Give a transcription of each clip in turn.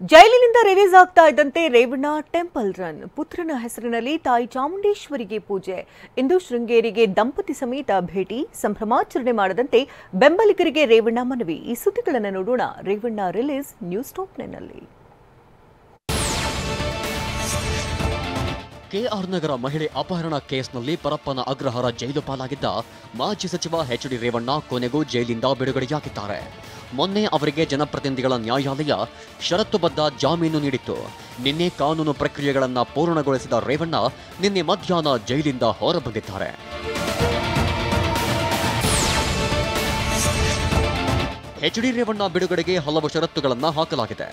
ಜೈಲಿನಿಂದ ರಿಲೀಸ್ ಆಗ್ತಾ ಇದ್ದಂತೆ ರೇವಣ್ಣ ಟೆಂಪಲ್ ರನ್ ಪುತ್ರನ ಹೆಸರಿನಲ್ಲಿ ತಾಯಿ ಚಾಮುಂಡೇಶ್ವರಿಗೆ ಪೂಜೆ ಇಂದು ಶೃಂಗೇರಿಗೆ ದಂಪತಿ ಸಮೇತ ಭೇಟಿ ಸಂಭ್ರಮಾಚರಣೆ ಮಾಡದಂತೆ ಬೆಂಬಲಿಗರಿಗೆ ರೇವಣ್ಣ ಮನವಿ ಈ ಸುದ್ದಿಗಳನ್ನು ನೋಡೋಣ ರೇವಣ್ಣ ರಿಲೀಸ್ ನ್ಯೂಸ್ ಟಾಪ್ 9 ನಲ್ಲಿ ಕೆಆರ್ ನಗರ ಮಹಿಳೆ ಅಪಹರಣ ಕೇಸ್ನಲ್ಲಿ ಪರಪ್ಪನ ಅಗ್ರಹಾರ ಜೈಲು ಪಾಲಾಗಿದ್ದ ಮಾಜಿ ಸಚಿವ ಎಚ್ ಡಿ ರೇವಣ್ಣ ಕೊನೆಗೂ ಜೈಲಿಂದ ಬಿಡುಗಡೆಯಾಗಿದ್ದಾರೆ. ಮೊನ್ನೆ ಅವರಿಗೆ ಜನಪ್ರತಿನಿಧಿಗಳ ನ್ಯಾಯಾಲಯ ಷರತ್ತುಬದ್ಧ ಜಾಮೀನು ನೀಡಿತ್ತು. ನಿನ್ನೆ ಕಾನೂನು ಪ್ರಕ್ರಿಯೆಗಳನ್ನು ಪೂರ್ಣಗೊಳಿಸಿದ ರೇವಣ್ಣ ನಿನ್ನೆ ಮಧ್ಯಾಹ್ನ ಜೈಲಿಂದ ಹೊರಬಂದಿದ್ದಾರೆ. ಎಚ್ ಡಿ ರೇವಣ್ಣ ಬಿಡುಗಡೆಗೆ ಹಲವು ಷರತ್ತುಗಳನ್ನು ಹಾಕಲಾಗಿದೆ.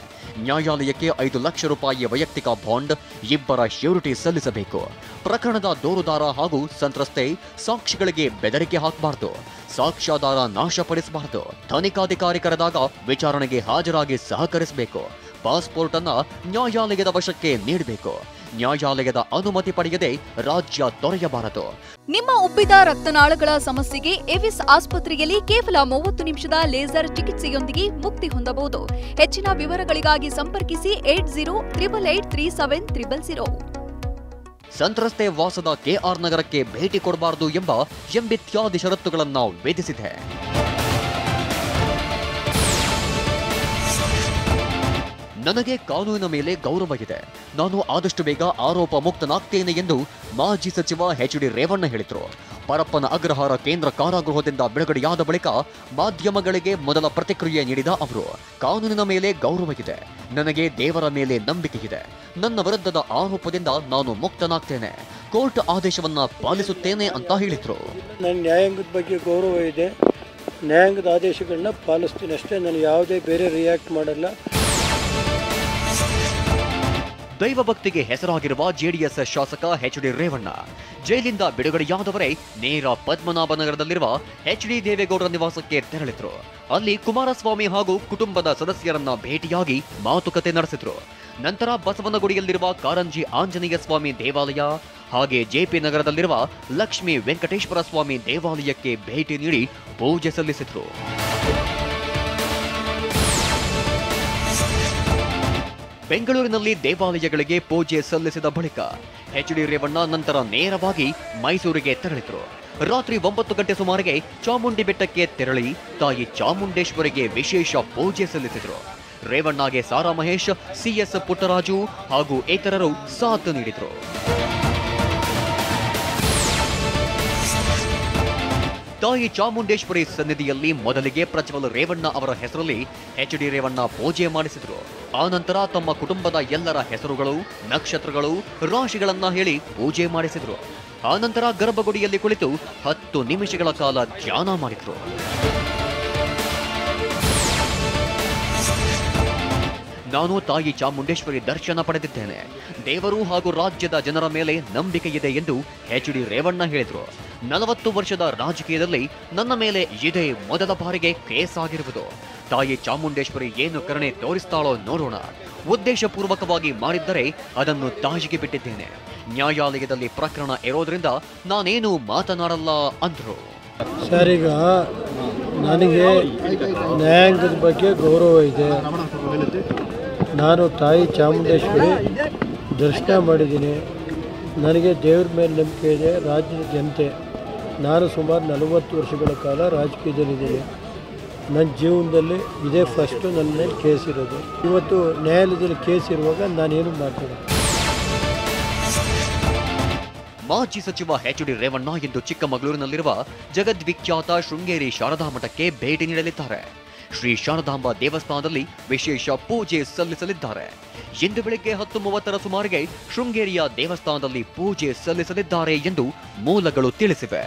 ನ್ಯಾಯಾಲಯಕ್ಕೆ 5 ಲಕ್ಷ ರೂಪಾಯಿ ವೈಯಕ್ತಿಕ ಬಾಂಡ್, 2 ಶ್ಯೂರಿಟಿ ಸಲ್ಲಿಸಬೇಕು. ಪ್ರಕರಣದ ದೂರುದಾರ ಹಾಗೂ ಸಂತ್ರಸ್ತೆ ಸಾಕ್ಷಿಗಳಿಗೆ ಬೆದರಿಕೆ ಹಾಕಬಾರದು. ಸಾಕ್ಷ್ಯಾಧಾರ ನಾಶಪಡಿಸಬಾರದು. ತನಿಖಾಧಿಕಾರಿ ಕರೆದಾಗ ವಿಚಾರಣೆಗೆ ಹಾಜರಾಗಿ ಸಹಕರಿಸಬೇಕು. ಪಾಸ್ಪೋರ್ಟ್ ಅನ್ನ ನ್ಯಾಯಾಲಯದ ವಶಕ್ಕೆ ನೀಡಬೇಕು. ನ್ಯಾಯಾಲಯದ ಅನುಮತಿ ಪಡೆಯದೆ ರಾಜ್ಯ ತೊರೆಯಬಾರದು. ನಿಮ್ಮ ಉಬ್ಬಿದ ರಕ್ತನಾಳಗಳ ಸಮಸ್ಯೆಗೆ ಎವಿಸ್ ಆಸ್ಪತ್ರೆಯಲ್ಲಿ ಕೇವಲ 30 ನಿಮಿಷದ ಲೇಸರ್ ಚಿಕಿತ್ಸೆಯೊಂದಿಗೆ ಮುಕ್ತಿ ಹೊಂದಬಹುದು. ಹೆಚ್ಚಿನ ವಿವರಗಳಿಗಾಗಿ ಸಂಪರ್ಕಿಸಿ 8088837300. ಸಂತ್ರಸ್ತೆ ವಾಸದ ಕೆಆರ್ ನಗರಕ್ಕೆ ಭೇಟಿ ಕೊಡಬಾರದು ಎಂಬ ಎಂಬಿತ್ಯಾದಿ ಷರತ್ತುಗಳನ್ನು ವಿಧಿಸಿದೆ. ನನಗೆ ಕಾನೂನಿನ ಮೇಲೆ ಗೌರವ ಇದೆ. ನಾನು ಆದಷ್ಟು ಬೇಗ ಆರೋಪ ಮುಕ್ತನಾಗ್ತೇನೆ ಎಂದು ಮಾಜಿ ಸಚಿವ ಎಚ್ ಡಿ ರೇವಣ್ಣ ಹೇಳಿದರು. ಪರಪ್ಪನ ಅಗ್ರಹಾರ ಕೇಂದ್ರ ಕಾರಾಗೃಹದಿಂದ ಬಿಡುಗಡೆಯಾದ ಬಳಿಕ ಮಾಧ್ಯಮಗಳಿಗೆ ಮೊದಲ ಪ್ರತಿಕ್ರಿಯೆ ನೀಡಿದ ಅವರು, ಕಾನೂನಿನ ಮೇಲೆ ಗೌರವ ಇದೆ. ನನಗೆ ದೇವರ ಮೇಲೆ ನಂಬಿಕೆ ಇದೆ. ನನ್ನ ವಿರುದ್ಧದ ಆರೋಪದಿಂದ ನಾನು ಮುಕ್ತನಾಗ್ತೇನೆ. ಕೋರ್ಟ್ ಆದೇಶವನ್ನ ಪಾಲಿಸುತ್ತೇನೆ ಅಂತ ಹೇಳಿದ್ರು. ನನ್ನ ನ್ಯಾಯಾಂಗದ ಬಗ್ಗೆ ಗೌರವ ಇದೆ. ನ್ಯಾಯಾಂಗದ ಆದೇಶಗಳನ್ನ ಪಾಲಿಸ್ತೀನಿ ಅಷ್ಟೇ. ನಾನು ಯಾವುದೇ ಬೇರೆ ರಿಯಾಕ್ಟ್ ಮಾಡಲ್ಲ. ದೈವ ಭಕ್ತಿಗೆ ಹೆಸರಾಗಿರುವ ಜೆಡಿಎಸ್ ಶಾಸಕ ಎಚ್ ಡಿ ರೇವಣ್ಣ ಜೈಲಿಂದ ಬಿಡುಗಡೆಯಾದವರೇ ನೇರ ಪದ್ಮನಾಭನಗರದಲ್ಲಿರುವ ಎಚ್ ಡಿ ದೇವೇಗೌಡರ ನಿವಾಸಕ್ಕೆ ತೆರಳಿದ್ರು. ಅಲ್ಲಿ ಕುಮಾರಸ್ವಾಮಿ ಹಾಗೂ ಕುಟುಂಬದ ಸದಸ್ಯರನ್ನ ಭೇಟಿಯಾಗಿ ಮಾತುಕತೆ ನಡೆಸಿದ್ರು. ನಂತರ ಬಸವನಗುಡಿಯಲ್ಲಿರುವ ಕಾರಂಜಿ ಆಂಜನೇಯ ಸ್ವಾಮಿ ದೇವಾಲಯ ಹಾಗೆ ಜೆಪಿ ನಗರದಲ್ಲಿರುವ ಲಕ್ಷ್ಮೀ ವೆಂಕಟೇಶ್ವರ ಸ್ವಾಮಿ ದೇವಾಲಯಕ್ಕೆ ಭೇಟಿ ನೀಡಿ ಪೂಜೆ ಸಲ್ಲಿಸಿದ್ರು. ಬೆಂಗಳೂರಿನಲ್ಲಿ ದೇವಾಲಯಗಳಿಗೆ ಪೂಜೆ ಸಲ್ಲಿಸಿದ ಬಳಿಕ ಎಚ್ ಡಿ ರೇವಣ್ಣ ನಂತರ ನೇರವಾಗಿ ಮೈಸೂರಿಗೆ ತೆರಳಿದ್ರು. ರಾತ್ರಿ 9 ಗಂಟೆ ಸುಮಾರಿಗೆ ಚಾಮುಂಡಿ ಬೆಟ್ಟಕ್ಕೆ ತೆರಳಿ ತಾಯಿ ಚಾಮುಂಡೇಶ್ವರಿಗೆ ವಿಶೇಷ ಪೂಜೆ ಸಲ್ಲಿಸಿದ್ರು. ರೇವಣ್ಣಗೆ ಸಾರಾ ಮಹೇಶ್, ಸಿಎಸ್ ಪುಟ್ಟರಾಜು ಹಾಗೂ ಇತರರು ಸಾಥ್ ನೀಡಿದ್ರು. ತಾಯಿ ಚಾಮುಂಡೇಶ್ವರಿ ಸನ್ನಿಧಿಯಲ್ಲಿ ಮೊದಲಿಗೆ ಪ್ರಜ್ವಲ್ ರೇವಣ್ಣ ಅವರ ಹೆಸರಲ್ಲಿ ಎಚ್ ಡಿ ರೇವಣ್ಣ ಪೂಜೆ ಮಾಡಿಸಿದ್ರು. ಆನಂತರ ತಮ್ಮ ಕುಟುಂಬದ ಎಲ್ಲರ ಹೆಸರುಗಳು, ನಕ್ಷತ್ರಗಳು, ರಾಶಿಗಳನ್ನ ಹೇಳಿ ಪೂಜೆ ಮಾಡಿಸಿದ್ರು. ಆನಂತರ ಗರ್ಭಗುಡಿಯಲ್ಲಿ ಕುಳಿತು 10 ನಿಮಿಷಗಳ ಕಾಲ ಧ್ಯಾನ ಮಾಡಿದ್ರು. ನಾನು ತಾಯಿ ಚಾಮುಂಡೇಶ್ವರಿ ದರ್ಶನ ಪಡೆದಿದ್ದೇನೆ. ದೇವರು ಹಾಗೂ ರಾಜ್ಯದ ಜನರ ಮೇಲೆ ನಂಬಿಕೆ ಇದೆ ಎಂದು ಎಚ್ ಡಿ ರೇವಣ್ಣ ಹೇಳಿದರು. 40 ವರ್ಷದ ರಾಜಕೀಯದಲ್ಲಿ ನನ್ನ ಮೇಲೆ ಇದೇ ಮೊದಲ ಬಾರಿಗೆ ಕೇಸ್ ಆಗಿರುವುದು. ತಾಯಿ ಚಾಮುಂಡೇಶ್ವರಿ ಏನು ಕರುಣೆ ತೋರಿಸ್ತಾಳೋ ನೋಡೋಣ. ಉದ್ದೇಶಪೂರ್ವಕವಾಗಿ ಮಾಡಿದ್ದರೆ ಅದನ್ನು ತಾಯಿಗೆ ಬಿಟ್ಟಿದ್ದೇನೆ. ನ್ಯಾಯಾಲಯದಲ್ಲಿ ಪ್ರಕರಣ ಇರೋದ್ರಿಂದ ನಾನೇನು ಮಾತನಾಡಲ್ಲ ಅಂದ್ರು. ಸರ್, ಈಗ ನನಗೆ ನ್ಯಾಯಾಂಗದ ಬಗ್ಗೆ ಗೌರವ ಇದೆ. ನಾನು ತಾಯಿ ಚಾಮುಂಡೇಶ್ವರಿ ದರ್ಶನ ಮಾಡಿದ್ದೀನಿ. ನನಗೆ ದೇವ್ರ ಮೇಲೆ ನಂಬಿಕೆ ಇದೆ. ರಾಜ್ಯದ ಜನತೆ, ನಾನು ಸುಮಾರು 40 ವರ್ಷಗಳ ಕಾಲ ರಾಜಕೀಯದಲ್ಲಿದ್ದೀನಿ. ನನ್ನ ಜೀವನದಲ್ಲಿ ಇದೇ ಫಸ್ಟು ನನ್ನ ಮೇಲೆ ಕೇಸ್ ಇರೋದು. ಇವತ್ತು ನ್ಯಾಯಾಲಯದಲ್ಲಿ ಕೇಸ್ ಇರುವಾಗ ನಾನೇನು ಮಾಡ್ತೀನಿ. ಮಾಜಿ ಸಚಿವ ಎಚ್ ಡಿ ರೇವಣ್ಣ ಇಂದು ಚಿಕ್ಕಮಗಳೂರಿನಲ್ಲಿರುವ ಜಗದ್ವಿಖ್ಯಾತ ಶೃಂಗೇರಿ ಶಾರದಾ ಮಠಕ್ಕೆ ಭೇಟಿ ನೀಡಲಿದ್ದಾರೆ. ಶ್ರೀ ಶಾರದಾಂಬಾ ದೇವಸ್ಥಾನದಲ್ಲಿ ವಿಶೇಷ ಪೂಜೆ ಸಲ್ಲಿಸಲಿದ್ದಾರೆ. ಇಂದು ಬೆಳಗ್ಗೆ 10:30 ಸುಮಾರಿಗೆ ಶೃಂಗೇರಿಯ ದೇವಸ್ಥಾನದಲ್ಲಿ ಪೂಜೆ ಸಲ್ಲಿಸಲಿದ್ದಾರೆ ಎಂದು ಮೂಲಗಳು ತಿಳಿಸಿವೆ.